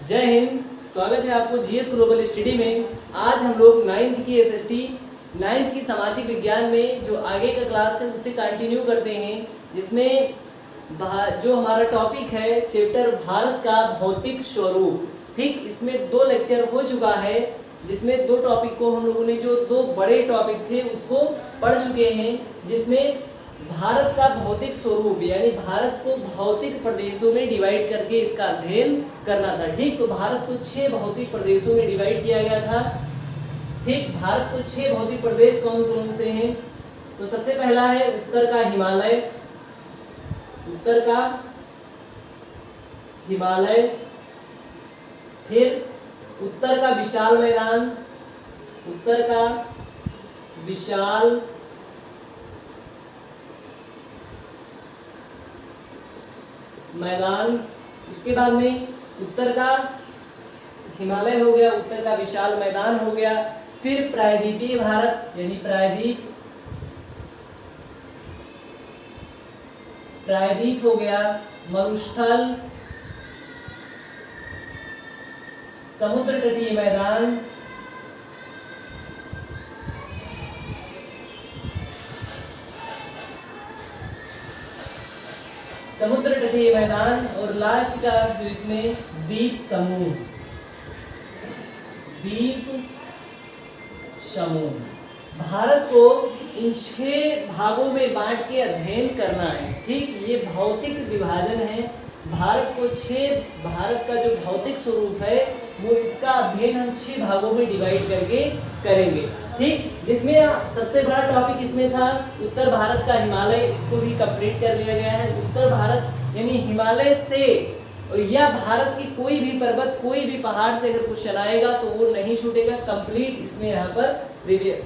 जय हिंद। स्वागत है आपको जीएस ग्लोबल स्टडी में। आज हम लोग 9th की एसएसटी 9th की सामाजिक विज्ञान में जो आगे का क्लास है उसे कंटिन्यू करते हैं, जिसमें जो हमारा टॉपिक है चैप्टर भारत का भौतिक स्वरूप। ठीक, इसमें 2 लेक्चर हो चुका है, जिसमें 2 टॉपिक को हम लोगों ने जो 2 बड़े टॉपिक थे उसको पढ़ चुके हैं, जिसमें भारत का भौतिक स्वरूप यानी भारत को भौतिक प्रदेशों में डिवाइड करके इसका अध्ययन करना था। ठीक, तो भारत को 6 भौतिक प्रदेशों में डिवाइड किया गया था। ठीक, भारत को 6 भौतिक प्रदेश कौन कौन से हैं? तो सबसे पहला है उत्तर का हिमालय, उत्तर का हिमालय, फिर उत्तर का विशाल मैदान, उत्तर का विशाल मैदान, उसके बाद में उत्तर का हिमालय हो गया, उत्तर का विशाल मैदान हो गया, फिर प्रायद्वीपीय भारत यानी प्रायद्वीप हो गया, मरुस्थल, समुद्र तटीय मैदान, समुद्र तटीय मैदान, और लास्ट का जो इसमें द्वीप समूह, द्वीप समूह। भारत को इन 6 भागों में बांट के अध्ययन करना है। ठीक, ये भौतिक विभाजन है। भारत का जो भौतिक स्वरूप है वो इसका अध्ययन हम 6 भागों में डिवाइड करके करेंगे। ठीक, जिसमें सबसे बड़ा टॉपिक इसमें था उत्तर भारत का हिमालय, इसको भी कंप्लीट कर लिया गया है। उत्तर भारत यानी हिमालय से या भारत की कोई भी पर्वत, कोई भी पहाड़ से अगर क्वेश्चन आएगा तो वो नहीं छूटेगा, कंप्लीट इसमें यहाँ पर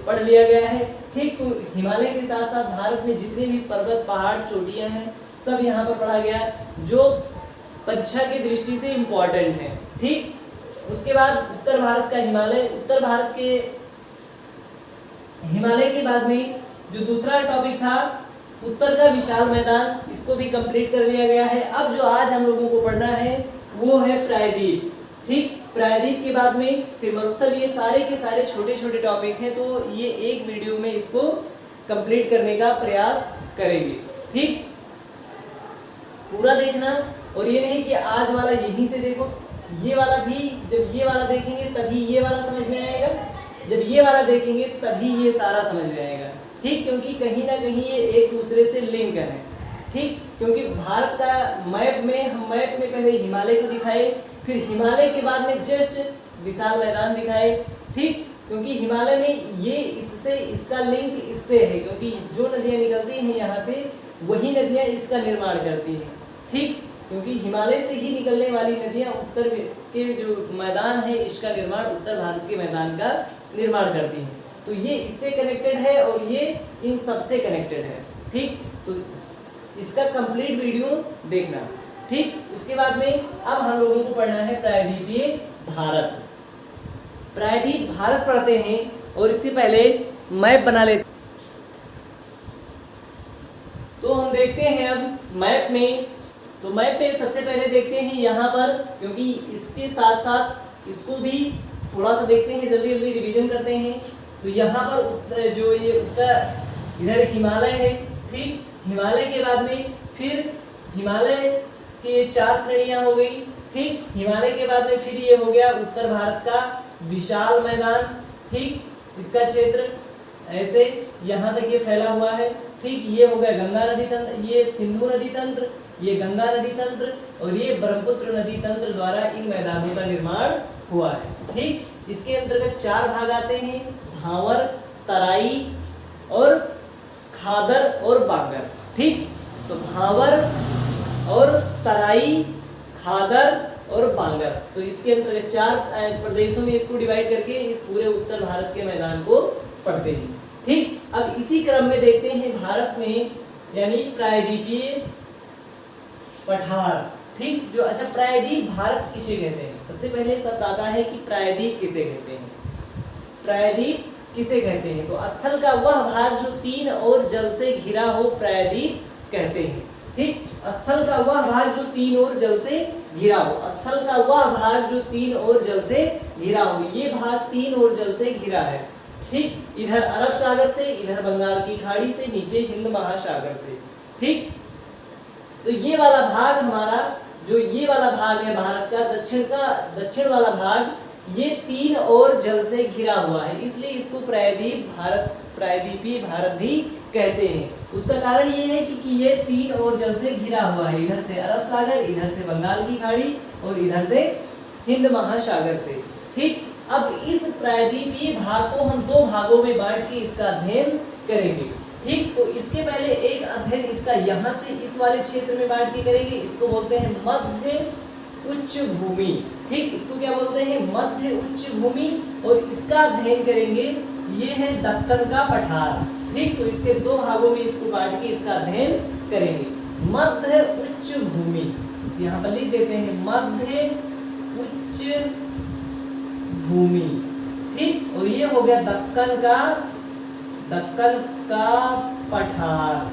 पढ़ लिया गया है। ठीक, तो हिमालय के साथ साथ भारत में जितने भी पर्वत, पहाड़, चोटियाँ हैं सब यहाँ पर पढ़ा गया, जो परीक्षा की दृष्टि से इम्पोर्टेंट है। ठीक, उसके बाद उत्तर भारत का हिमालय, उत्तर भारत के हिमालय के बाद में जो दूसरा टॉपिक था उत्तर का विशाल मैदान, इसको भी कंप्लीट कर लिया गया है। अब जो आज हम लोगों को पढ़ना है वो है प्रायद्वीप। ठीक, प्रायद्वीप के बाद में फिर मरुस्थल, ये सारे के सारे छोटे छोटे टॉपिक हैं, तो ये एक वीडियो में इसको कंप्लीट करने का प्रयास करेंगे। ठीक, पूरा देखना, और ये नहीं कि आज वाला यहीं से देखो, ये वाला भी जब ये वाला देखेंगे तभी ये वाला समझ में आएगा, जब ये वाला देखेंगे तभी ये सारा समझ में आएगा। ठीक, क्योंकि कहीं ना कहीं ये एक दूसरे से लिंक है। ठीक, क्योंकि भारत का मैप में हम पहले हिमालय को दिखाए, फिर हिमालय के बाद में जस्ट विशाल मैदान दिखाए। ठीक, क्योंकि हिमालय में ये इससे इसका लिंक इससे है, क्योंकि जो नदियाँ निकलती हैं यहाँ से वही नदियाँ इसका निर्माण करती हैं। ठीक, क्योंकि हिमालय से ही निकलने वाली नदियाँ उत्तर के जो मैदान है इसका निर्माण, उत्तर भारत के मैदान का निर्माण करती हैं। तो ये इससे कनेक्टेड है और ये इन सबसे कनेक्टेड है। ठीक, तो इसका कंप्लीट वीडियो देखना। ठीक, उसके बाद में अब हम लोगों को पढ़ना है प्रायद्वीपीय भारत। प्रायद्वीप भारत पढ़ते हैं, और इससे पहले मैप बना लेते। तो हम देखते हैं अब मैप में, तो मैप में सबसे पहले देखते हैं यहाँ पर, क्योंकि इसके साथ साथ इसको भी थोड़ा सा देखते हैं, जल्दी जल्दी रिवीजन करते हैं। तो यहाँ पर जो ये उत्तर इधर हिमालय है। ठीक, हिमालय के बाद में फिर हिमालय की 4 श्रेणियाँ हो गई। ठीक, हिमालय के बाद में फिर ये हो गया उत्तर भारत का विशाल मैदान। ठीक, इसका क्षेत्र ऐसे यहाँ तक ये फैला हुआ है। ठीक, ये हो गया गंगा नदी तंत्र, ये सिंधु नदी तंत्र, ये गंगा नदी तंत्र, और ये ब्रह्मपुत्र नदी तंत्र द्वारा इन मैदानों का निर्माण हुआ है। ठीक, इसके अंतर्गत 4 भाग आते हैं, भावर, तराई और खादर और बांगर। ठीक, तो भावर और तराई, खादर और बांगर, तो इसके अंतर्गत 4 प्रदेशों में इसको डिवाइड करके इस पूरे उत्तर भारत के मैदान को पढ़ते हैं। ठीक, अब इसी क्रम में देखते हैं भारत में यानी प्रायद्वीपीय पठार। ठीक, जो अच्छा प्रायद्वीप भारत किसे कहते हैं? सबसे पहले शब्द आता है कि प्रायद्वीप किसे कहते हैं। प्रायद्वीप किसे कहते हैं? तो स्थल का वह भाग जो 3 ओर जल से घिरा हो प्रायद्वीप कहते हैं। ठीक, स्थल का वह भाग जो 3 ओर जल से घिरा हो। स्थल का वह भाग जो तीन ओर जल से घिरा हो, ये भाग तीन ओर जल से घिरा है। ठीक, इधर अरब सागर से, इधर बंगाल की खाड़ी से, नीचे हिंद महासागर से। ठीक, तो ये वाला भाग हमारा, जो ये वाला भाग है भारत का दक्षिण वाला भाग, ये तीन ओर जल से घिरा हुआ है, इसलिए इसको प्रायद्वीपीय भारत भी कहते हैं। उसका कारण ये है कि ये तीन ओर जल से घिरा हुआ है, इधर से अरब सागर, इधर से बंगाल की खाड़ी और इधर से हिंद महासागर से। ठीक, अब इस प्रायद्वीपीय भाग को हम दो भागों में बांट के इसका अध्ययन करेंगे। ठीक, तो इसके पहले एक अध्ययन इसका यहाँ से इस वाले क्षेत्र में बांट के करेंगे, इसको बोलते हैं मध्य उच्च भूमि। ठीक, इसको क्या बोलते हैं? मध्य उच्च भूमि। और इसका अध्ययन करेंगे, ये है दक्कन का पठार। ठीक, तो इसके दो भागों में इसको बांट के इसका अध्ययन करेंगे। मध्य उच्च भूमि, यहाँ पर लिख देते हैं मध्य उच्च भूमि। ठीक, और ये हो गया दक्कन का पठार।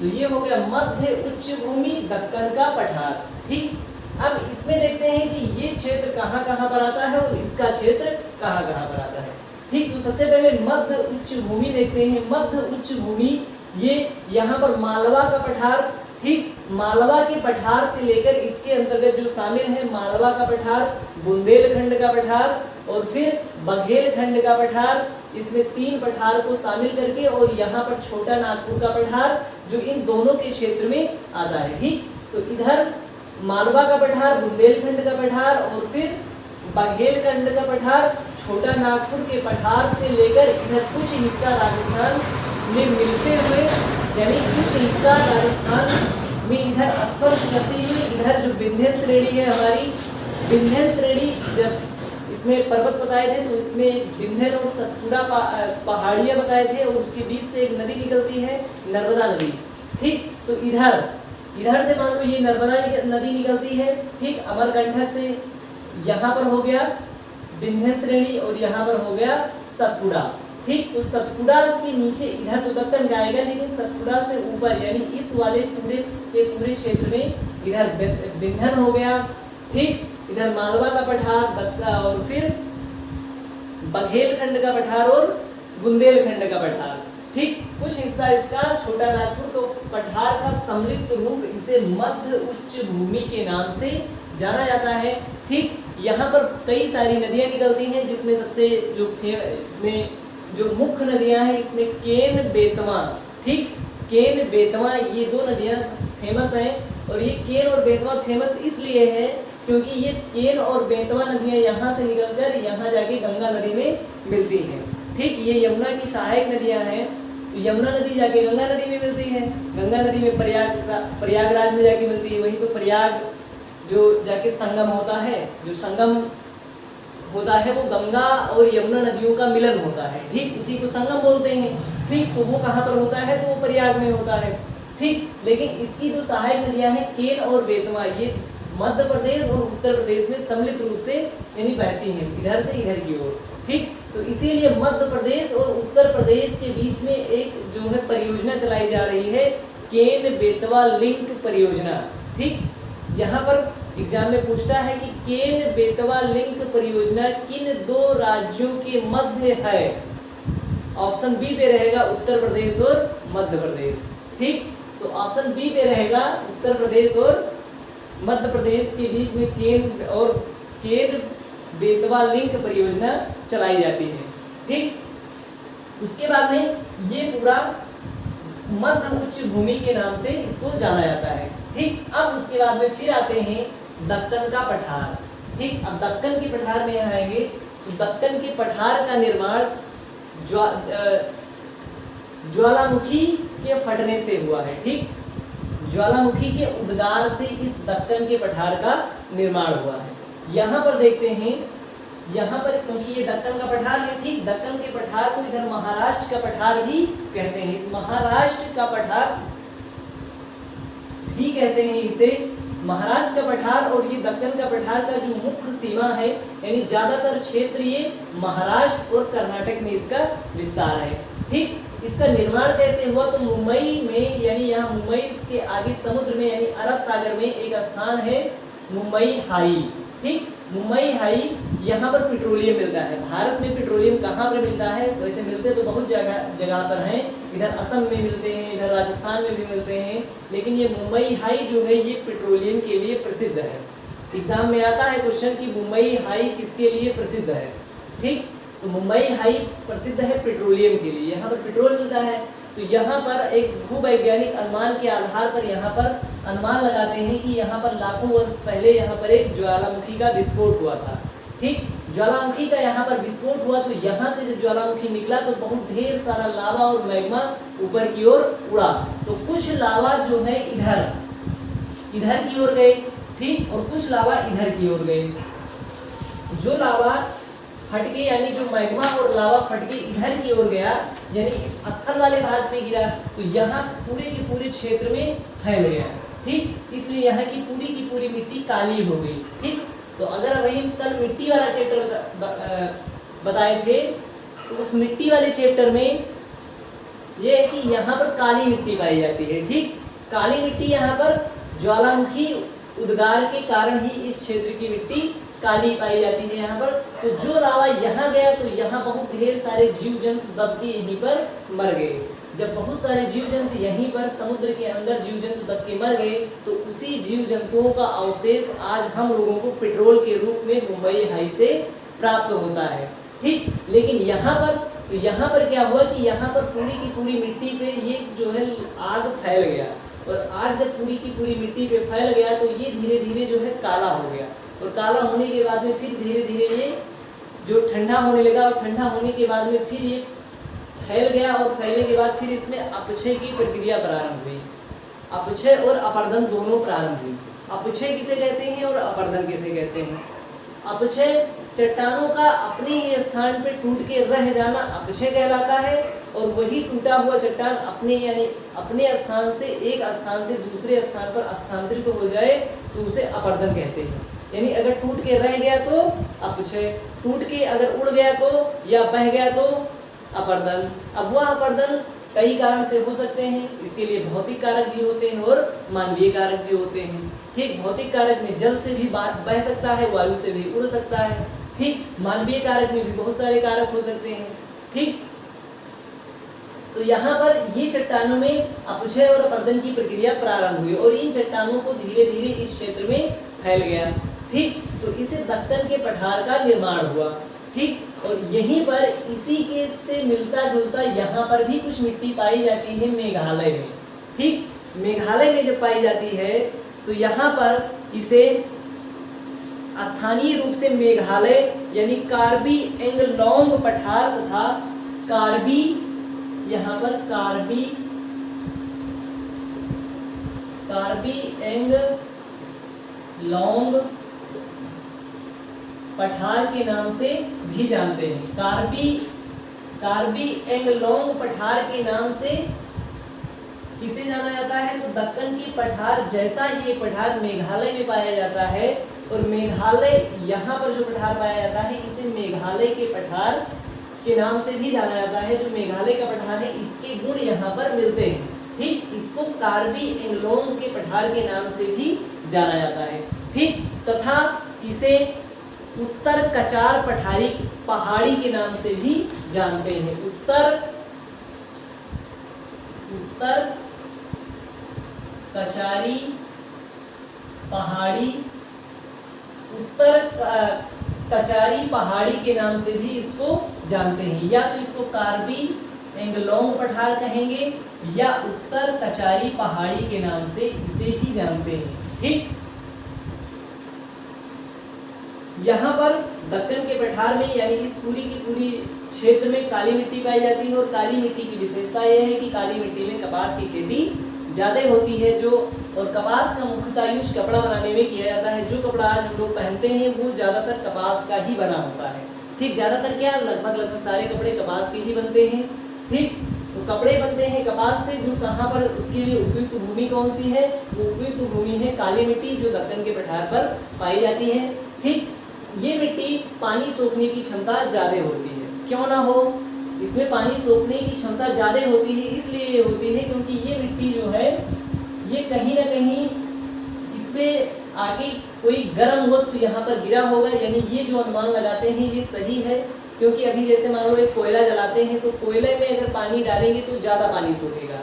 तो ये हो गया मध्य उच्च भूमि, दक्कन का पठार। ठीक, अब इसमें देखते हैं कि ये क्षेत्र कहाँ-कहाँ पर आता है और इसका क्षेत्र कहाँ-कहाँ पर आता है। ठीक, तो सबसे पहले मध्य उच्च भूमि देखते हैं। मध्य उच्च भूमि, ये यहाँ पर मालवा का पठार। ठीक, मालवा के पठार से लेकर इसके अंतर्गत जो शामिल है, मालवा का पठार, बुंदेलखंड का पठार और फिर बघेलखंड का पठार, इसमें तीन पठार को शामिल करके, और यहाँ पर छोटा नागपुर का पठार जो इन दोनों के क्षेत्र में आता है। ठीक, तो इधर मालवा का पठार, बुंदेलखंड का पठार और फिर बघेलखंड का पठार, छोटा नागपुर के पठार से लेकर इधर कुछ हिस्सा राजस्थान में मिलते हुए, यानी कुछ हिस्सा राजस्थान में इधर स्पर्श करती हुई, इधर जो विंध्य श्रेणी है हमारी, विंध्य श्रेणी, जब इसमें पर्वत बताए थे तो इसमें विंध्य और सतपुड़ा पहाड़ियां बताए थे, और उसके बीच से एक नदी निकलती है, नर्मदा नदी। ठीक, तो इधर से मान लो ये नर्मदा नदी निकलती है। ठीक, अमरकंटक से यहाँ पर हो गया विंध्य श्रेणी और यहाँ पर हो गया सतपुड़ा। ठीक, तो सतपुड़ा के नीचे इधर तो दक्कन का आएगा, लेकिन सतपुड़ा से ऊपर यानी इस वाले पूरे क्षेत्र में इधर विंध्य हो गया। ठीक, इधर मालवा का पठार और फिर बघेलखंड का पठार और बुंदेलखंड का पठार। ठीक, कुछ हिस्सा इसका छोटा नागपुर तो पठार का सम्मिलित रूप, इसे मध्य उच्च भूमि के नाम से जाना जाता है। ठीक, यहाँ पर कई सारी नदियाँ निकलती हैं, जिसमें सबसे इसमें जो मुख्य नदियाँ हैं, इसमें केन बेतवा। ठीक, केन बेतवा, ये दो नदियाँ फेमस हैं, और ये केन और बेतवा फेमस इसलिए है क्योंकि ये केन और बेतवा नदियाँ यहाँ से निकलकर यहाँ जाके गंगा नदी में मिलती हैं। ठीक, ये यमुना की सहायक नदियाँ हैं, तो यमुना नदी जाके गंगा नदी में मिलती है, गंगा नदी में प्रयागराज में जाके मिलती है। वही तो प्रयाग जो जाके संगम होता है, जो संगम होता है वो गंगा और यमुना नदियों का मिलन होता है। ठीक, उसी को संगम बोलते हैं। ठीक, तो वो कहाँ पर होता है? तो वो प्रयाग में होता है। ठीक, लेकिन इसकी जो सहायक नदियाँ हैं केन और बेतवा, ये मध्य प्रदेश और उत्तर प्रदेश में सम्मिलित रूप से यानी बहती हैं, इधर से इधर की ओर। ठीक, तो इसीलिए मध्य प्रदेश और उत्तर प्रदेश के बीच में एक जो है परियोजना चलाई जा रही है, केन बेतवा लिंक परियोजना। ठीक, यहाँ पर एग्जाम में पूछता है कि केन बेतवा लिंक परियोजना किन दो राज्यों के मध्य है? ऑप्शन बी पे रहेगा उत्तर प्रदेश और मध्य प्रदेश। ठीक, तो ऑप्शन बी पे रहेगा उत्तर प्रदेश और मध्य प्रदेश के बीच में केन बेतवा लिंक परियोजना चलाई जाती है। ठीक, उसके बाद में ये पूरा मध्य उच्च भूमि के नाम से इसको जाना जाता है। ठीक, अब उसके बाद में फिर आते हैं दक्कन का पठार। ठीक, अब दक्कन के पठार में आएंगे तो दक्कन के पठार का निर्माण ज्वालामुखी के फटने से हुआ है। ठीक, ज्वालामुखी के उद्गार से इस दक्कन के पठार का निर्माण हुआ है। यहाँ पर देखते हैं, यहाँ पर क्योंकि ये दक्कन का पठार है। ठीक, दक्कन के पठार को इधर महाराष्ट्र का पठार भी कहते हैं, इस महाराष्ट्र का पठार भी कहते हैं इसे महाराष्ट्र का पठार। और ये दक्कन का पठार का जो मुख्य सीमा है, यानी ज्यादातर क्षेत्र ये महाराष्ट्र और कर्नाटक में इसका विस्तार है। ठीक, इसका निर्माण कैसे हुआ, तो मुंबई में, यानी यहाँ मुंबई के आगे समुद्र में यानी अरब सागर में एक स्थान है मुंबई हाई। ठीक, मुंबई हाई, यहाँ पर पेट्रोलियम मिलता है। भारत में पेट्रोलियम कहाँ पर मिलता है, वैसे मिलते तो बहुत जगह पर हैं, इधर असम में मिलते हैं, इधर राजस्थान में भी मिलते हैं, लेकिन ये मुंबई हाई जो है ये पेट्रोलियम के लिए प्रसिद्ध है। एग्जाम में आता है क्वेश्चन कि मुंबई हाई किसके लिए प्रसिद्ध है। ठीक, तो मुंबई हाई प्रसिद्ध है पेट्रोलियम के लिए, यहाँ पर पेट्रोल मिलता है। तो यहाँ पर एक भूवैज्ञानिक अनुमान के आधार पर यहाँ पर अनुमान लगाते हैं कि यहाँ पर लाखों वर्ष पहले यहाँ पर एक ज्वालामुखी का विस्फोट हुआ था। ठीक, ज्वालामुखी का यहाँ पर विस्फोट हुआ, तो यहाँ से जब ज्वालामुखी निकला तो बहुत ढेर सारा लावा और मैग्मा ऊपर की ओर उड़ा। तो कुछ लावा जो है इधर की ओर गए, ठीक, और कुछ लावा इधर की ओर गए। जो लावा फटके, यानी जो मैग्मा और लावा फटके इधर की ओर गया, यानी इस स्थल वाले भाग पे गिरा, तो यहाँ पूरे के पूरे क्षेत्र में फैल गया। ठीक, इसलिए यहाँ की पूरी मिट्टी काली हो गई। ठीक, तो अगर वही कल मिट्टी वाला चैप्टर बताए थे, तो उस मिट्टी वाले चैप्टर में ये है कि यहाँ पर काली मिट्टी पाई जाती है। ठीक, काली मिट्टी यहाँ पर ज्वालामुखी उद्गार के कारण ही इस क्षेत्र की मिट्टी काली पाई जाती है यहाँ पर। तो जो लावा यहाँ गया तो यहाँ बहुत ढेर सारे जीव जंतु दब के यहीं पर मर गए। जब बहुत सारे जीव जंतु यहीं पर समुद्र के अंदर जीव जंतु दब के मर गए, तो उसी जीव जंतुओं का अवशेष आज हम लोगों को पेट्रोल के रूप में मुंबई हाई से प्राप्त होता है। ठीक, लेकिन यहाँ पर क्या हुआ कि यहाँ पर पूरी की पूरी मिट्टी पे ये जो है आग फैल गया, और आग जब पूरी की पूरी मिट्टी पे फैल गया तो ये धीरे धीरे जो है काला हो गया, और काला होने के बाद में फिर धीरे धीरे ये जो ठंडा होने लगा, और ठंडा होने के बाद में फिर ये फैल गया, और फैलने के बाद फिर इसमें अपक्षय की प्रक्रिया प्रारंभ हुई। अपक्षय और अपर्दन दोनों प्रारंभ हुई। अपक्षय किसे कहते हैं और अपर्दन किसे कहते हैं? अपक्षय चट्टानों का अपने ही स्थान पे टूट के रह जाना अपक्षय कहलाता है, और वही टूटा हुआ चट्टान अपने स्थान से एक स्थान से दूसरे स्थान पर स्थानांतरित हो जाए तो उसे अपर्दन कहते हैं। यानी अगर टूट के रह गया तो अपक्षय, टूट के अगर उड़ गया तो या बह गया तो अपर्दन। अब वह अपर्दन कई कारण से हो सकते हैं, इसके लिए भौतिक कारक भी होते हैं और मानवीय कारक भी होते हैं। ठीक, भौतिक कारक में जल से भी बह सकता है, वायु से भी उड़ सकता है। ठीक, मानवीय कारक में भी बहुत सारे कारक हो सकते हैं। ठीक, तो यहाँ पर ये चट्टानों में अपक्षय और अपर्दन की प्रक्रिया प्रारंभ हुई, और इन चट्टानों को धीरे धीरे इस क्षेत्र में फैल गया। ठीक, तो इसे दक्कन के पठार का निर्माण हुआ। ठीक, और यहीं पर इसी के से मिलता जुलता यहाँ पर भी कुछ मिट्टी पाई जाती है मेघालय में। ठीक, मेघालय में जब पाई जाती है तो यहाँ पर इसे स्थानीय रूप से मेघालय यानी कार्बी एंगलोंग पठार तथा कार्बी, यहाँ पर कार्बी एंगलोंग पठार के नाम से भी जानते हैं। कार्बी एंगलोंग पठार के नाम से किसे जाना जाता है? तो दक्कन की पठार जैसा ही ये पठार मेघालय में पाया जाता है, और मेघालय यहाँ पर जो पठार पाया जाता है इसे मेघालय के पठार के नाम से भी जाना जाता है। जो मेघालय का पठार है इसके गुण यहाँ पर मिलते हैं। ठीक, इसको कार्बी एंगलोंग के पठार के नाम से भी जाना जाता है। ठीक, तथा इसे उत्तर कचार पहाड़ी के नाम से भी जानते हैं। उत्तर कचारी पहाड़ी, उत्तर कचारी पहाड़ी के नाम से भी इसको जानते हैं। या तो इसको कार्बी एंगलोंग पठार कहेंगे या उत्तर कचारी पहाड़ी के नाम से इसे ही जानते हैं। ठीक, यहाँ पर दक्कन के पठार में यानी इस पूरी की पूरी क्षेत्र में काली मिट्टी पाई जाती है, और काली मिट्टी की विशेषता यह है कि काली मिट्टी में कपास की खेती ज़्यादा होती है, और कपास का मुख्यतः यूज कपड़ा बनाने में किया जाता है। जो कपड़ा आज हम लोग पहनते हैं वो ज़्यादातर कपास का ही बना होता है। ठीक, ज़्यादातर क्या लगभग सारे कपड़े कपास के ही बनते हैं। ठीक, तो कपड़े बनते हैं कपास से, जो कहाँ पर उसके लिए उपयुक्त भूमि कौन सी है? वो उपयुक्त भूमि है काली मिट्टी, जो दक्कन के पठार पर पाई जाती है। ठीक, ये मिट्टी पानी सोखने की क्षमता ज़्यादा होती है। क्यों ना हो, इसमें पानी सोखने की क्षमता ज़्यादा होती है, इसलिए ये होती है क्योंकि ये मिट्टी जो है ये कहीं ना कहीं इस पे आगे कोई गर्म वस्तु यहाँ पर गिरा होगा, यानी ये जो अनुमान लगाते हैं ये सही है। क्योंकि अभी जैसे मान लो एक कोयला जलाते हैं तो कोयले में अगर पानी डालेंगे तो ज़्यादा पानी सोखेगा,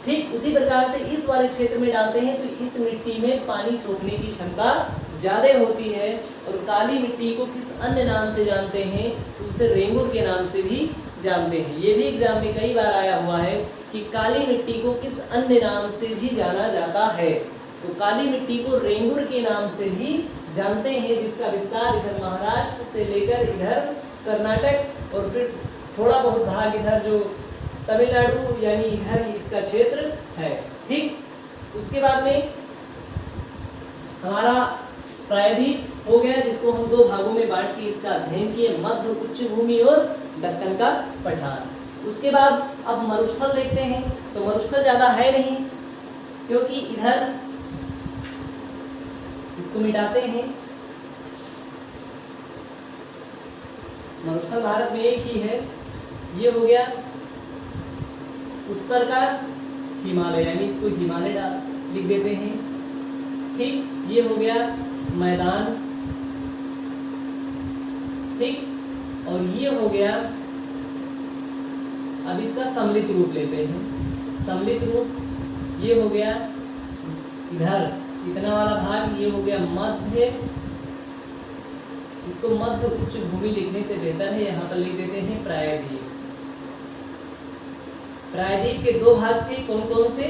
ठीक उसी प्रकार से इस वाले क्षेत्र में डालते हैं तो इस मिट्टी में पानी सोखने की क्षमता ज़्यादा होती है। और काली मिट्टी को किस अन्य नाम से जानते हैं तो उसे रेंगुर के नाम से भी जानते हैं। ये भी एग्जाम में कई बार आया हुआ है कि काली मिट्टी को किस अन्य नाम से भी जाना जाता है, तो काली मिट्टी को रेंगुर के नाम से भी जानते हैं, जिसका विस्तार इधर महाराष्ट्र से लेकर इधर कर्नाटक और फिर थोड़ा बहुत भाग इधर जो तमिलनाडु यानी इधर इसका क्षेत्र है, ठीक। उसके बाद में हमारा प्रायद्वीप हो गया, जिसको हम दो भागों में बांट के इसका अध्ययन किए, मध्य उच्च भूमि और दक्कन का पठार। उसके बाद अब मरुस्थल देखते हैं, तो मरुस्थल ज्यादा है नहीं क्योंकि इधर इसको मिटाते हैं। मरुस्थल भारत में एक ही है, ये हो गया उत्तर का हिमालय, यानी इसको हिमालय लिख देते हैं, ठीक। ये हो गया मैदान, ठीक। और ये हो गया, अब इसका सम्मिलित रूप लेते हैं, सम्मिलित रूप ये हो गया इधर इतना वाला भाग, ये हो गया मध्य, इसको मध्य उच्च भूमि लिखने से बेहतर है यहाँ पर लिख देते हैं प्रायद्वीप। प्रायद्वीप के दो भाग थे, कौन कौन से,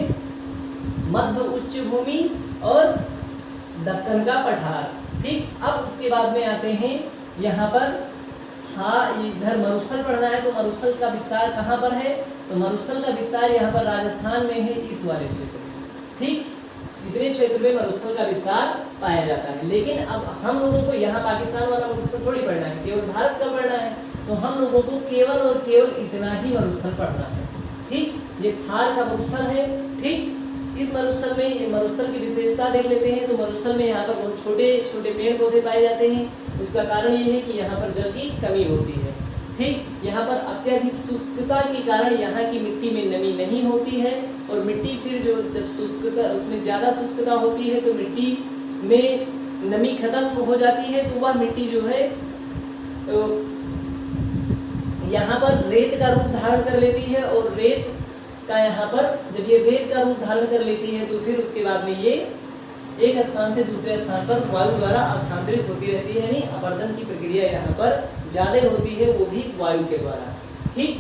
मध्य उच्च भूमि और दक्कन का पठार, ठीक। अब उसके बाद में आते हैं यहाँ पर, हाँ इधर मरुस्थल पढ़ना है तो मरुस्थल का विस्तार कहाँ पर है, तो मरुस्थल का विस्तार यहाँ पर राजस्थान में है, इस वाले क्षेत्र में, ठीक। इतने क्षेत्र में मरुस्थल का विस्तार पाया जाता है। लेकिन अब हम लोगों को यहाँ पाकिस्तान वाला मरुस्थल थोड़ी पढ़ना है, केवल भारत का पढ़ना है, तो हम लोगों को केवल और केवल इतना ही मरुस्थल पढ़ना है, ठीक। ये थार का मरुस्थल है, ठीक। इस मरुस्थल में मरुस्थल की विशेषता देख लेते हैं, तो मरुस्थल में यहाँ पर बहुत छोटे छोटे पेड़ पौधे पाए जाते हैं। उसका कारण ये है कि यहाँ पर जल की कमी होती है, ठीक। यहाँ पर अत्यधिक शुष्कता के कारण यहाँ की मिट्टी में नमी नहीं होती है, और मिट्टी फिर जो जब शुष्कता उसमें ज़्यादा शुष्कता होती है तो मिट्टी में नमी खत्म हो जाती है, तो वह मिट्टी जो है तो यहाँ पर रेत का रूप धारण कर लेती है, और रेत का यहाँ पर जब ये रेत का रूप धारण कर लेती है तो फिर उसके बाद में ये एक स्थान से दूसरे स्थान पर वायु द्वारा स्थानांतरित होती रहती है, यानी अपरदन की प्रक्रिया यहाँ पर ज़्यादा होती है, वो भी वायु के द्वारा, ठीक।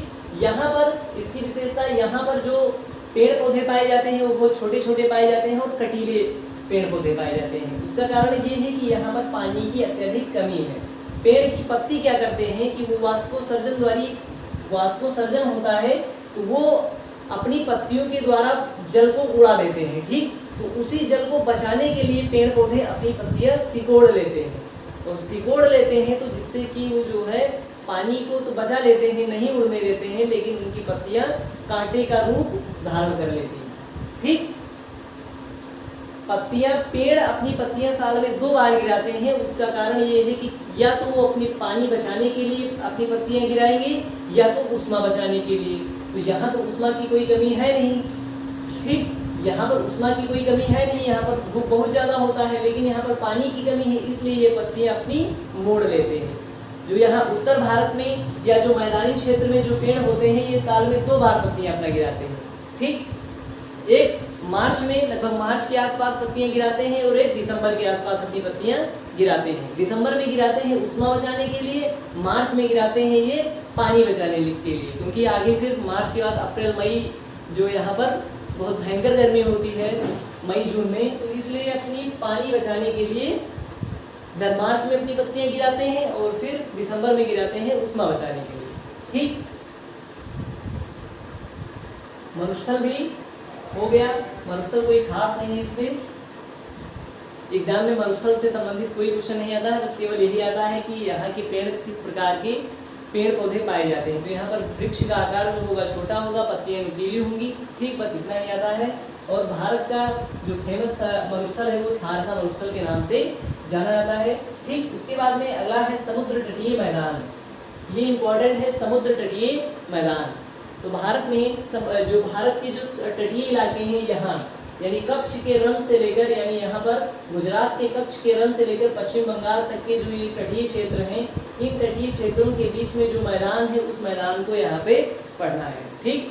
यहाँ पर इसकी विशेषता, यहाँ पर जो पेड़ पौधे पाए जाते हैं वो बहुत छोटे छोटे पाए जाते हैं और कटीले पेड़ पौधे पाए जाते हैं। उसका कारण ये है कि यहाँ पर पानी की अत्यधिक कमी है। पेड़ की पत्ती क्या करते हैं कि वो वाष्पोसर्जन होता है, तो वो अपनी पत्तियों के द्वारा जल को उड़ा देते हैं, ठीक। तो उसी जल को बचाने के लिए पेड़ पौधे अपनी पत्तियां सिकोड़ लेते हैं, और सिकोड़ लेते हैं तो जिससे कि वो जो है पानी को तो बचा लेते हैं, नहीं उड़ने देते हैं, लेकिन उनकी पत्तियां कांटे का रूप धारण कर लेती हैं, ठीक। पत्तियां, पेड़ अपनी पत्तियां साल में 2 बार गिराते हैं। उसका कारण ये है कि या तो वो अपनी पानी बचाने के लिए अपनी पत्तियां गिराएंगे, या तो उष्मा बचाने के लिए। तो यहाँ तो उष्मा की कोई कमी है नहीं, ठीक। यहाँ पर उष्मा की कोई कमी है नहीं, यहाँ पर धूप बहुत ज़्यादा होता है, लेकिन यहाँ पर पानी की कमी है, इसलिए ये पत्तियाँ अपनी मोड़ लेते हैं। जो यहाँ उत्तर भारत में या जो मैदानी क्षेत्र में जो पेड़ होते हैं, ये साल में 2 बार पत्तियाँ अपना गिराते हैं, ठीक। एक मार्च में, लगभग मार्च के आसपास पत्तियाँ गिराते हैं, और एक दिसंबर के आसपास अपनी पत्तियाँ गिराते हैं। दिसंबर में गिराते हैं उष्मा बचाने के लिए, मार्च में गिराते हैं ये पानी बचाने के लिए, क्योंकि आगे फिर मार्च के बाद अप्रैल मई जो यहाँ पर बहुत भयंकर गर्मी होती है मई जून में, तो इसलिए अपनी पानी बचाने के लिए मार्च में अपनी पत्तियां गिराते हैं, और फिर दिसंबर में गिराते हैं उष्मा बचाने के लिए, ठीक। मरुस्थल भी हो गया। मरुस्थल कोई खास नहीं है, इसमें एग्जाम में मरुस्थल से संबंधित कोई क्वेश्चन नहीं आता है, बस केवल यही आता है कि यहाँ के पेड़ किस प्रकार के पेड़ पौधे पाए जाते हैं। तो यहाँ पर वृक्ष का आकार जो होगा छोटा होगा, पत्तियां नुकीली होंगी, ठीक, बस इतना ही आता है। और भारत का जो फेमस मरुस्थल है वो थार का मरुस्थल के नाम से जाना जाता है, ठीक। उसके बाद में अगला है समुद्र तटीय मैदान। ये इंपॉर्टेंट है समुद्र तटीय मैदान। तो भारत में जो भारत के जो तटीय इलाके हैं यहाँ, यानी कच्छ के रण से लेकर, यानी यहाँ पर गुजरात के कच्छ के रण से लेकर पश्चिम बंगाल तक के जो ये तटीय क्षेत्र हैं, इन तटीय क्षेत्रों के बीच में जो मैदान है उस मैदान को यहाँ पे पढ़ना है। ठीक,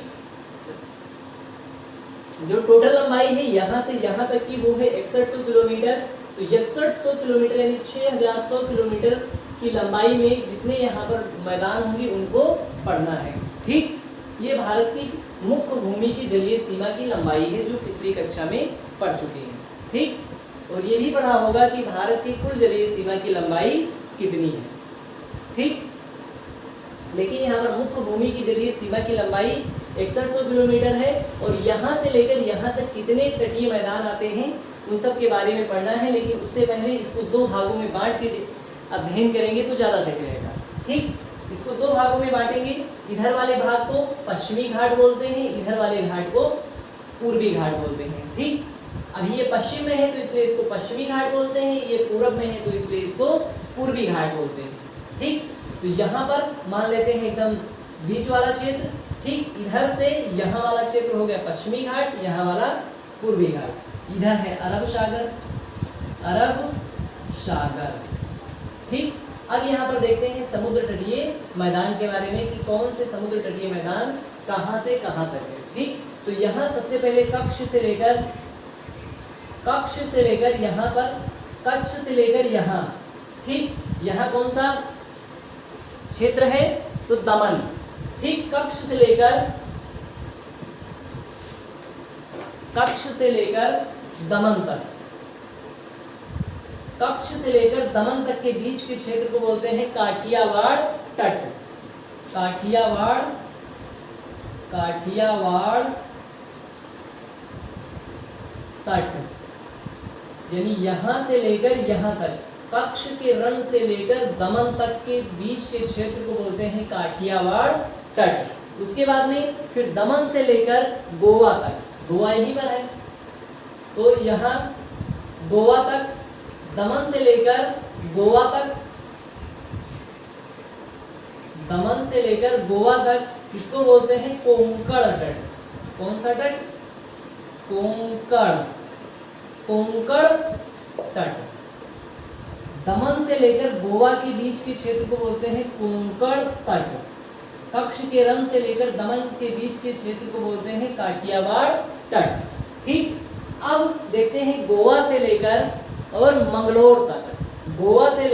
जो टोटल लंबाई है यहाँ से यहाँ तक की वो है 6100 किलोमीटर। तो 6100 किलोमीटर यानी 6100 किलोमीटर की लंबाई में जितने यहाँ पर मैदान होंगे उनको पढ़ना है। ठीक, ये भारत की मुख्य भूमि की जलीय सीमा की लंबाई है जो पिछली कक्षा में पढ़ चुके हैं। ठीक, और ये भी पढ़ा होगा कि भारत की कुल जलीय सीमा की लंबाई कितनी है। ठीक, लेकिन यहाँ पर मुख्य भूमि की जलीय सीमा की लंबाई 6100 किलोमीटर है और यहाँ से लेकर यहाँ तक कितने तटीय मैदान आते हैं उन सब के बारे में पढ़ना है। लेकिन उससे पहले इसको दो भागों में बांट के अध्ययन करेंगे तो ज़्यादा सही रहेगा। ठीक, इसको दो भागों में बांटेंगे। इधर वाले भाग को पश्चिमी घाट बोलते हैं, इधर वाले घाट को पूर्वी घाट बोलते हैं। ठीक, अभी ये पश्चिम में है तो इसलिए इसको पश्चिमी घाट बोलते हैं, ये पूर्व में है तो इसलिए इसको पूर्वी घाट बोलते हैं। ठीक, तो यहाँ पर मान लेते हैं एकदम बीच वाला क्षेत्र। ठीक, इधर से यहाँ वाला क्षेत्र हो गया पश्चिमी घाट, यहाँ वाला पूर्वी घाट। इधर है अरब सागर, अरब सागर। ठीक, अब यहाँ पर देखते हैं समुद्र तटीय मैदान के बारे में कि कौन से समुद्र तटीय मैदान कहाँ से कहाँ तक है। ठीक, तो यहाँ सबसे पहले कच्छ से लेकर यहाँ पर, कच्छ से लेकर यहाँ। ठीक, यहाँ कौन सा क्षेत्र है तो दमन। ठीक, कच्छ से लेकर दमन तक, कच्छ से लेकर दमन तक के बीच के क्षेत्र को बोलते हैं काठियावाड़ तट। काठियावाड़ तट, यानी यहां से लेकर यहां तक, कच्छ के रण से लेकर दमन तक के बीच के क्षेत्र को बोलते हैं काठियावाड़ तट। उसके बाद में फिर दमन से लेकर गोवा तक, गोवा यहीं पर है तो यहाँ गोवा तक, दमन से लेकर गोवा तक, दमन से लेकर गोवा तक इसको बोलते हैं कोंकण तट। कौन सा तट? कोंकण तट। दमन से लेकर गोवा के बीच के क्षेत्र को बोलते हैं कोंकण तट। कच्छ के रण से लेकर दमन के बीच के क्षेत्र को बोलते हैं काठियावाड़ तट। ठीक, अब देखते हैं गोवा से लेकर और मंगलोर तक। गोवा से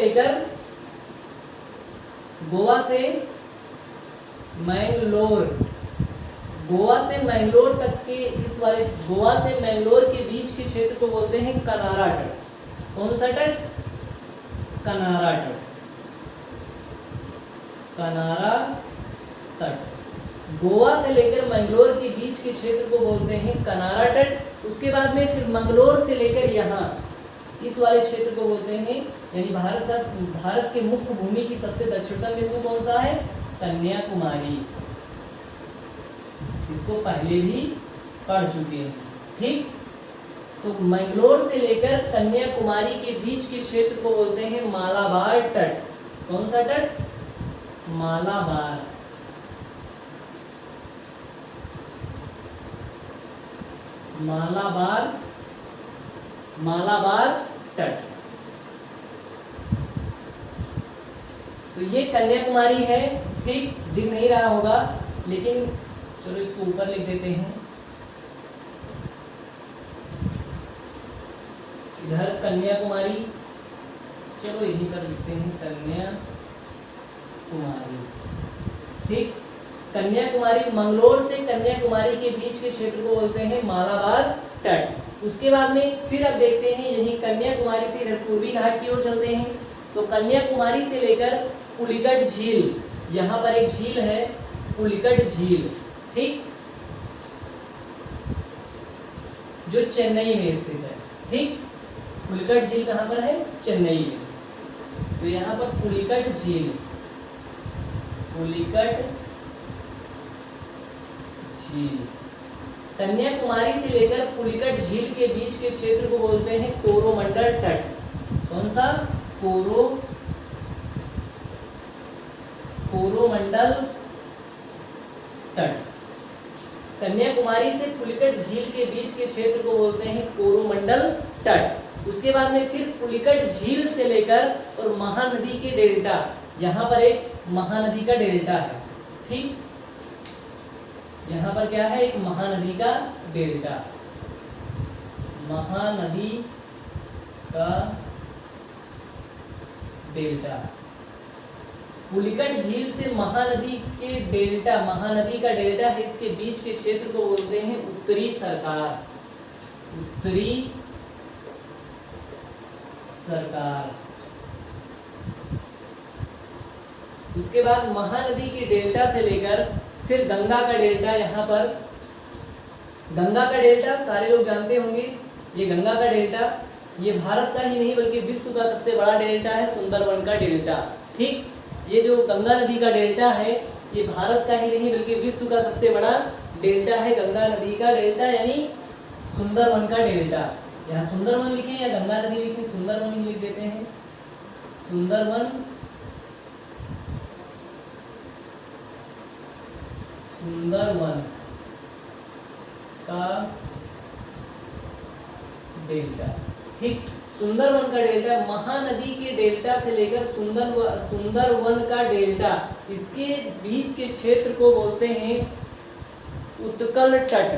मैंगलोर तक के इस वाले गोवा से मैंगलोर के बीच के क्षेत्र को बोलते हैं कनारा तट। कौन सा तट? कनारा तट। कनारा तट। गोवा से लेकर मैंगलोर के बीच के क्षेत्र को बोलते हैं कनारा तट। उसके बाद में फिर मंगलोर से लेकर यहाँ इस वाले क्षेत्र को बोलते हैं, यानी भारत के मुख्य भूमि की सबसे दक्षिणतम बिंदु कौन सा है? कन्याकुमारी। इसको पहले भी पढ़ चुके हैं। ठीक, तो मैंगलोर से लेकर कन्याकुमारी के बीच के क्षेत्र को बोलते हैं मालाबार तट। कौन सा तट? मालाबार। मालाबार तट। तो ये कन्याकुमारी है। ठीक, दिख नहीं रहा होगा लेकिन चलो इसको ऊपर लिख देते हैं। इधर कन्याकुमारी, चलो यहीं पर लिखते हैं कन्याकुमारी। ठीक, कन्याकुमारी, मंगलोर से कन्याकुमारी के बीच के क्षेत्र को बोलते हैं मालाबार तट। उसके बाद में फिर अब देखते हैं यही कन्याकुमारी से इधर पूर्वी घाट की ओर चलते हैं। तो कन्याकुमारी से लेकर पुलिकट झील, यहाँ पर एक झील है पुलिकट झील। ठीक, जो चेन्नई में स्थित है। ठीक, पुलिकट झील कहाँ पर है? चेन्नई में। तो यहाँ पर पुलिकट झील, कन्याकुमारी से लेकर पुलिकट झील के बीच के क्षेत्र को बोलते हैं कोरोमंडल तट। कौन सा? कोरोमंडल कोरोमंडल तट। कन्याकुमारी से पुलिकट झील के बीच के क्षेत्र को बोलते हैं कोरोमंडल तट। उसके बाद में फिर पुलिकट झील से लेकर और महानदी के डेल्टा, यहाँ पर एक महानदी का डेल्टा है, ठीक, यहाँ पर क्या है, एक महानदी का डेल्टा, महानदी का डेल्टा। पुलिकट झील से महानदी के डेल्टा, महानदी का डेल्टा है, इसके बीच के क्षेत्र को बोलते हैं उत्तरी सरकार, उत्तरी सरकार। उसके बाद महानदी के डेल्टा से लेकर फिर गंगा का डेल्टा, यहाँ पर गंगा का डेल्टा सारे लोग जानते होंगे, ये गंगा का डेल्टा, ये भारत का ही नहीं बल्कि विश्व का सबसे बड़ा डेल्टा है, सुंदरवन का डेल्टा, ठीक। ये जो गंगा नदी का डेल्टा है ये भारत का ही नहीं बल्कि विश्व का सबसे बड़ा डेल्टा है, गंगा नदी का डेल्टा यानी सुंदरवन का डेल्टा। यहाँ सुंदरवन लिखें या गंगा नदी लिखें, सुंदरवन ही लिख देते हैं, सुंदरवन, सुंदरवन का डेल्टा, ठीक। सुंदरवन का डेल्टा, महानदी के डेल्टा से लेकर सुंदरवन का डेल्टा, इसके बीच के क्षेत्र को बोलते हैं उत्कल तट।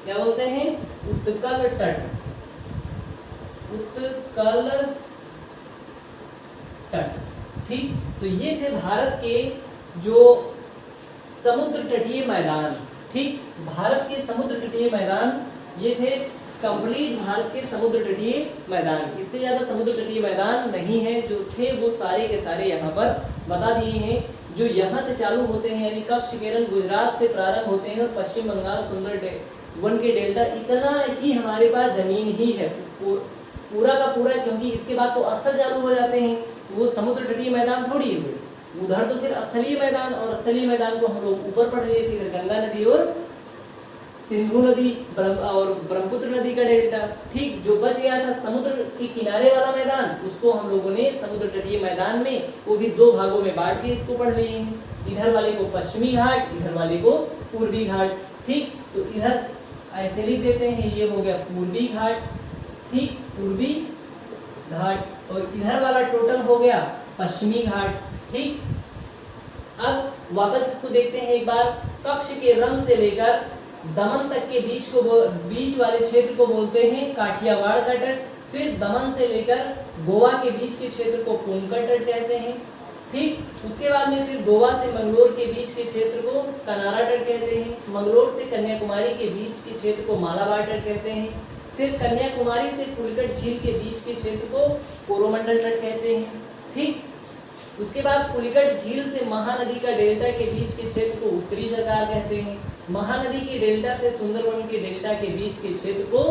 क्या बोलते हैं? उत्कल तट, उत्कल तट, ठीक। तो ये थे भारत के जो समुद्र तटीय मैदान, ठीक। भारत के समुद्र तटीय मैदान ये थे, कंप्लीट भारत के समुद्र तटीय मैदान। इससे ज्यादा समुद्र तटीय मैदान नहीं है, जो थे वो सारे के सारे यहाँ पर बता दिए हैं। जो यहाँ से चालू होते हैं यानी कच्छ, केरल, गुजरात से प्रारंभ होते हैं और पश्चिम बंगाल सुंदरवन के डेल्टा, इतना ही हमारे पास जमीन ही है पूरा का पूरा, क्योंकि इसके बाद तो स्थल चालू हो जाते हैं, तो वो समुद्र तटीय मैदान थोड़ी हुए उधर, तो फिर स्थलीय मैदान, और स्थलीय मैदान को हम लोग ऊपर पढ़ लिए थे, गंगा नदी और सिंधु नदी और ब्रह्मपुत्र नदी का डेल्टा, ठीक। जो बच गया था समुद्र के किनारे वाला मैदान, उसको हम लोगों ने समुद्र तटीय मैदान में वो भी दो भागों में बांट के इसको पढ़ लिए हैं, इधर वाले को पश्चिमी घाट, इधर वाले को पूर्वी घाट, ठीक। तो इधर ऐसे लिख देते हैं, ये हो गया पूर्वी घाट, ठीक, पूर्वी घाट, और इधर वाला टोटल हो गया पश्चिमी घाट, ठीक। अब वापस इसको देखते हैं एक बार, कच्छ के रंग से लेकर दमन तक के बीच वाले क्षेत्र को बोलते हैं काठियावाड़ का तट, फिर दमन से लेकर गोवा के बीच के क्षेत्र को कोंकण तट कहते हैं, ठीक। उसके बाद में फिर गोवा से मंगलोर के बीच के क्षेत्र को कनारा तट कहते हैं, मंगलोर से कन्याकुमारी के बीच के क्षेत्र को मालाबार तट कहते हैं, फिर कन्याकुमारी से पुलिकट झील के बीच के क्षेत्र को कोरोमंडल तट कहते हैं, ठीक। उसके बाद पुलिकट झील से महानदी का डेल्टा के बीच के क्षेत्र को उत्तरी सरकार कहते हैं, महानदी के डेल्टा से सुंदरवन के डेल्टा के बीच के क्षेत्र को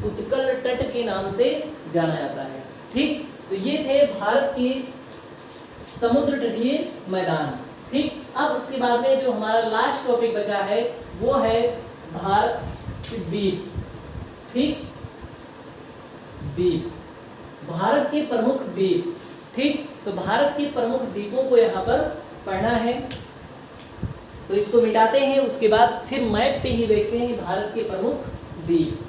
उत्कल तट के नाम से जाना जाता है, ठीक। तो ये थे भारत के समुद्र तटीय मैदान, ठीक। अब उसके बाद में जो हमारा लास्ट टॉपिक बचा है वो है भारत द्वीप, ठीक, द्वीप, भारत के प्रमुख द्वीप, ठीक। तो भारत के प्रमुख द्वीपों को यहाँ पर पढ़ना है, तो इसको मिटाते हैं, उसके बाद फिर मैप पे ही देखते हैं भारत के प्रमुख द्वीप।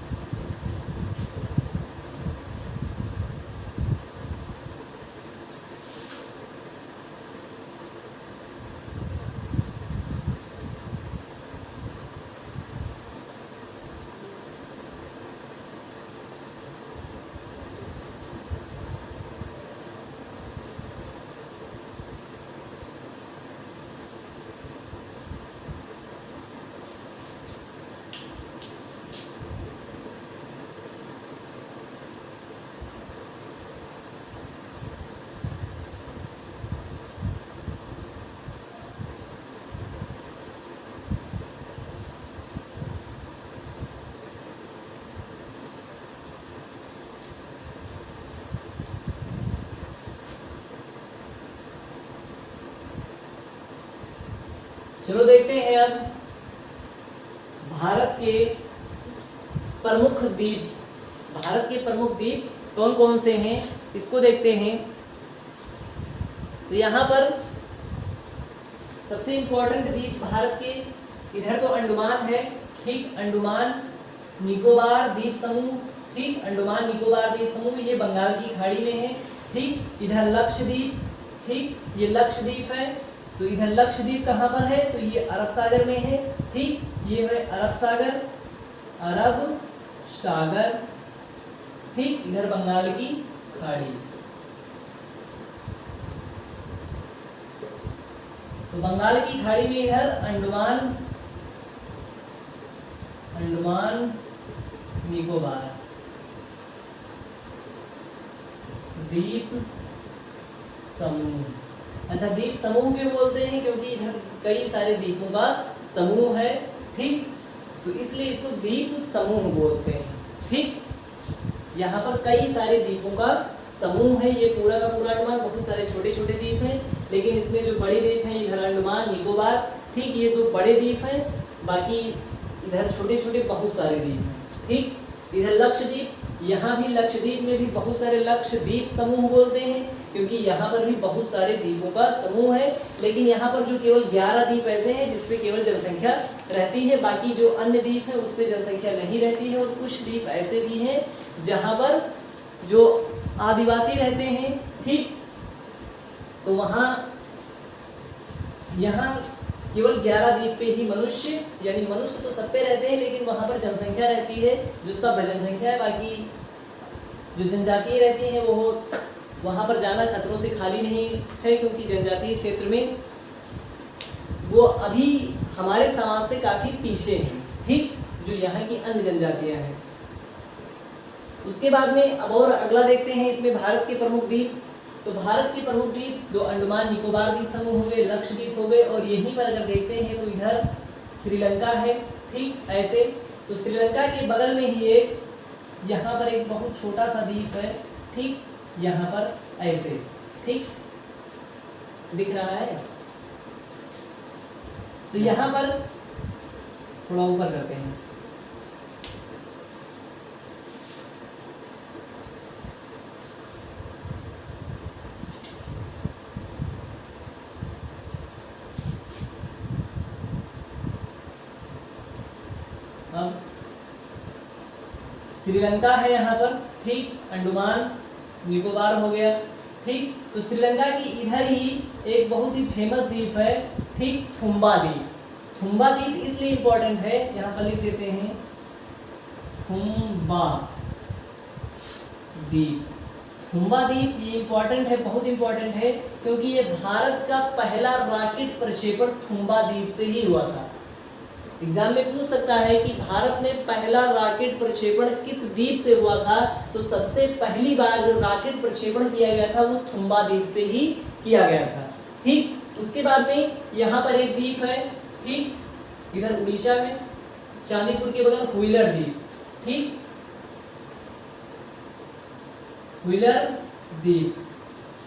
चलो देखते हैं अब भारत के प्रमुख द्वीप, भारत के प्रमुख द्वीप कौन कौन से हैं इसको देखते हैं। तो यहाँ पर सबसे इंपॉर्टेंट द्वीप भारत के, इधर तो अंडमान है, ठीक, अंडमान निकोबार द्वीप समूह, ठीक, अंडमान निकोबार द्वीप समूह ये बंगाल की खाड़ी में है, ठीक, इधर लक्षद्वीप, ठीक, ये लक्षद्वीप है, तो इधर लक्षद्वीप कहाँ पर है, तो ये अरब सागर में है, ठीक, ये है अरब सागर, अरब सागर, ठीक, इधर बंगाल की खाड़ी। तो बंगाल की खाड़ी में इधर अंडमान निकोबार द्वीप समूह। अच्छा, द्वीप समूह क्यों बोलते हैं, क्योंकि इधर कई सारे द्वीपों का समूह है, ठीक, तो इसलिए इसको द्वीप समूह बोलते हैं, ठीक। यहाँ पर कई सारे द्वीपों का समूह है, ये पूरा का पूरा अंडमान, बहुत सारे छोटे छोटे द्वीप हैं, लेकिन इसमें जो बड़े द्वीप हैं इधर अंडमान निकोबार, ठीक, ये तो बड़े द्वीप हैं, बाकी इधर छोटे छोटे बहुत सारे द्वीप हैं, ठीक। इधर लक्षद्वीप, यहाँ भी लक्षद्वीप में भी बहुत सारे लक्षद्वीप समूह बोलते हैं, क्योंकि यहाँ पर भी बहुत सारे द्वीपों का समूह है, लेकिन यहाँ पर जो केवल 11 द्वीप ऐसे हैं जिसपे केवल जनसंख्या रहती है, बाकी जो अन्य द्वीप है उस पर जनसंख्या नहीं रहती है, और कुछ द्वीप ऐसे भी हैं जहाँ पर जो आदिवासी रहते हैं, ठीक, तो वहाँ यहाँ केवल 11 द्वीप पे ही मनुष्य, यानी मनुष्य तो सब पे रहते हैं, लेकिन वहाँ पर जनसंख्या रहती है जो सब जनसंख्या है, बाकी जो जनजातीय रहती हैं वो वहाँ पर जाना खतरों से खाली नहीं है, क्योंकि जनजातीय क्षेत्र में वो अभी हमारे समाज से काफ़ी पीछे हैं, ठीक, जो यहाँ की अन्य जनजातियाँ हैं। उसके बाद में अब और अगला देखते हैं, इसमें भारत के प्रमुख द्वीप। तो भारत के प्रमुख द्वीप जो अंडमान निकोबार द्वीप समूह हो गए, लक्षद्वीप हो गए, और यहीं पर अगर देखते हैं तो इधर श्रीलंका है, ठीक, ऐसे। तो श्रीलंका के बगल में ही एक यहाँ पर एक बहुत छोटा सा द्वीप है, ठीक, यहाँ पर ऐसे, ठीक, दिख रहा है। तो यहाँ पर थोड़ा ऊपर करते हैं, अब श्रीलंका है यहाँ पर, ठीक, अंडमान निकोबार हो गया, ठीक। तो श्रीलंका की इधर ही एक बहुत ही फेमस द्वीप है, ठीक, थुम्बा द्वीप। थुम्बा द्वीप इसलिए इम्पोर्टेंट है, यहाँ पर लिख देते हैं थुम्बा द्वीप। थुम्बा द्वीप ये इम्पोर्टेंट है, बहुत इम्पोर्टेंट है, क्योंकि ये भारत का पहला रॉकेट प्रक्षेपण थुम्बा द्वीप से ही हुआ था। एग्जाम में पूछ सकता है कि भारत में पहला रॉकेट प्रक्षेपण किस द्वीप से हुआ था, तो सबसे पहली बार जो रॉकेट प्रक्षेपण किया गया था वो थुम्बा द्वीप से ही किया गया था, ठीक। उसके बाद में यहाँ पर एक द्वीप है, ठीक, इधर उड़ीसा में चांदीपुर के बगल व्हीलर द्वीप, ठीक, व्हीलर द्वीप,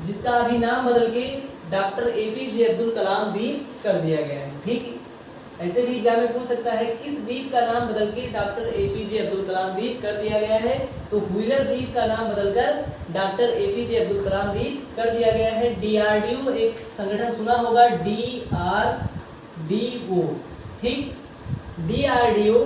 जिसका अभी नाम बदल के डॉक्टर APJ अब्दुल कलाम द्वीप कर दिया गया है, ठीक। ऐसे भी एग्जाम में पूछ सकता है किस द्वीप का नाम बदल के डॉक्टर APJ अब्दुल कलाम द्वीप कर दिया गया है, तो व्हीलर द्वीप का नाम बदलकर डॉक्टर APJ अब्दुल कलाम द्वीप कर दिया गया है। DRDO एक संगठन सुना होगा, DRDO, ठीक, DRDO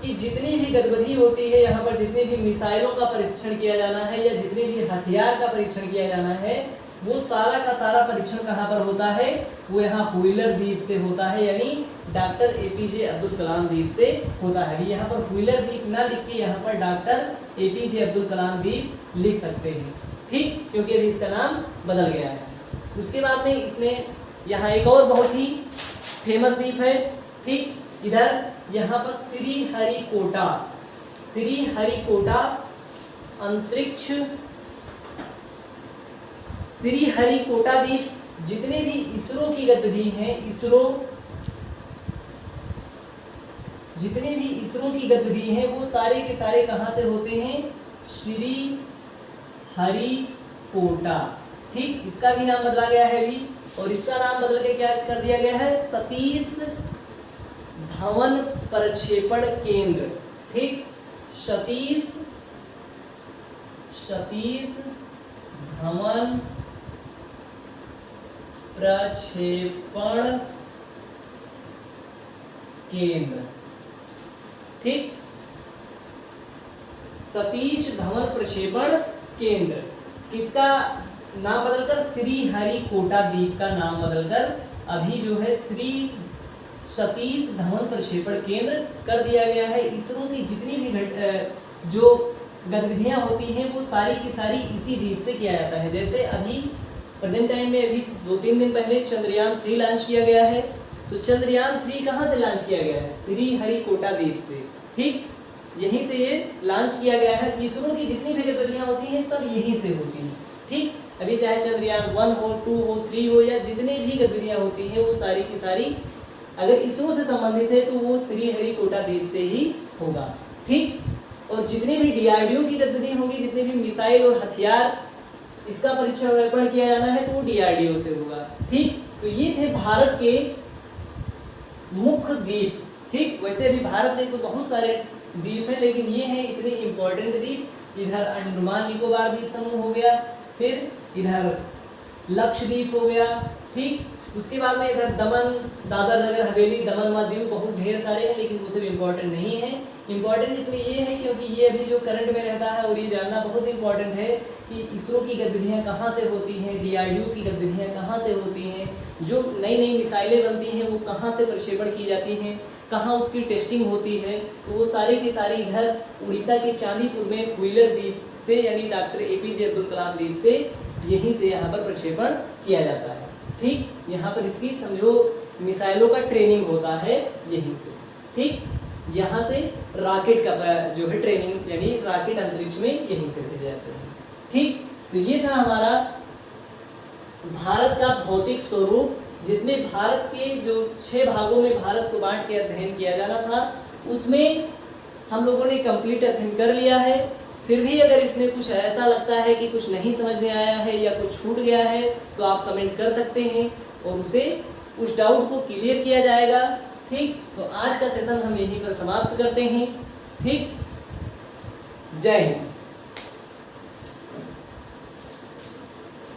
की जितनी भी गतिविधि होती है, यहाँ पर जितने भी मिसाइलों का परीक्षण किया जाना है या जितने भी हथियार का परीक्षण किया जाना है, वो सारा का सारा परीक्षण कहाँ पर होता है, वो यहाँ व्हीलर द्वीप से होता है, यानी डॉक्टर APJ अब्दुल कलाम द्वीप से होता है। अभी यहाँ पर व्हीलर द्वीप ना लिख के यहाँ पर डॉक्टर APJ अब्दुल कलाम द्वीप लिख सकते हैं, ठीक, क्योंकि अभी इसका नाम बदल गया है। उसके बाद में इसमें यहाँ एक और बहुत ही फेमस द्वीप है, ठीक, इधर यहाँ पर श्रीहरिकोटा अंतरिक्ष, श्रीहरिकोटा द्वीप, जितने भी इसरो की गतिविधि हैं, जितने भी इसरो की गतिविधि हैं वो सारे के सारे कहाँ से होते हैं, श्रीहरिकोटा, ठीक। इसका भी नाम बदला गया है अभी, और इसका नाम बदल के क्या कर दिया गया है, सतीश धवन प्रक्षेपण केंद्र, ठीक, सतीश धवन प्रक्षेपण केंद्र। ठीक, सतीश धवन प्रक्षेपण केंद्र, किसका नाम बदलकर श्रीहरिकोटा द्वीप का नाम बदलकर अभी जो है श्री सतीश धवन प्रक्षेपण केंद्र कर दिया गया है। इसरो की जितनी भी जो गतिविधियां होती हैं वो सारी की सारी इसी द्वीप से किया जाता है। जैसे अभी प्रेजेंट टाइम में अभी 2-3 दिन पहले चंद्रयान 3 लॉन्च किया गया है। तो चंद्रयान 3 कहाँ से लॉन्च किया गया है? श्रीहरिकोटा द्वीप से। ठीक, यहीं से ये लॉन्च किया गया है। इसरो की जितनी भी गतिविधियां होती हैं सब यहीं से होती हैं। ठीक, अभी चाहे चंद्रयान 1 हो, 2 हो, 3 हो, या जितनी भी गतिविधियां होती हैं वो सारी की सारी अगर इसरो से संबंधित है तो वो श्रीहरिकोटा द्वीप से ही होगा। ठीक, और जितनी भी DRDO की गतिविधियां होंगी, जितने भी मिसाइल और हथियार इसका परीक्षण किया जाना है तो वो DRDO से होगा। ठीक, तो ये थे भारत के मुख्य द्वीप। ठीक, वैसे भी भारत में तो बहुत सारे द्वीप है, लेकिन ये हैं इतने इंपॉर्टेंट द्वीप। इधर अंडमान निकोबार द्वीप समूह हो गया, फिर इधर लक्षद्वीप हो गया। ठीक, उसके बाद में इधर दमन, दादर नगर हवेली, दमन व दीव, बहुत ढेर सारे हैं, लेकिन वो सब इम्पोर्टेंट नहीं है। इम्पोर्टेंट इसमें ये है क्योंकि ये अभी जो करंट में रहता है और ये जानना बहुत इंपॉर्टेंट है कि इसरो की गतिविधियाँ कहाँ से होती हैं, DRDO की गतिविधियाँ कहाँ से होती हैं, जो नई नई मिसाइलें बनती हैं वो कहाँ से प्रक्षेपण की जाती हैं, कहाँ उसकी टेस्टिंग होती है। तो वो सारी की सारी इधर उड़ीसा के चांदीपुर में व्हीलर द्वीप से, यानी डॉक्टर APJ अब्दुल कलाम द्वीप से, यहीं से यहाँ पर प्रक्षेपण किया जाता है। ठीक, यहाँ पर इसकी समझो मिसाइलों का ट्रेनिंग होता है यहीं से। ठीक, यहाँ से रॉकेट का जो है ट्रेनिंग, यानी रॉकेट अंतरिक्ष में यहीं से भेजे जाते हैं। ठीक, तो ये था हमारा भारत का भौतिक स्वरूप, जिसमें भारत के जो 6 भागों में भारत को बांट के अध्ययन किया जाना था उसमें हम लोगों ने कंप्लीट अध्ययन कर लिया है। फिर भी अगर इसमें कुछ ऐसा लगता है कि कुछ नहीं समझ में आया है या कुछ छूट गया है तो आप कमेंट कर सकते हैं और उसे उस डाउट को क्लियर किया जाएगा। ठीक, तो आज का सेशन हम यहीं पर समाप्त करते हैं। ठीक, जय हिंद।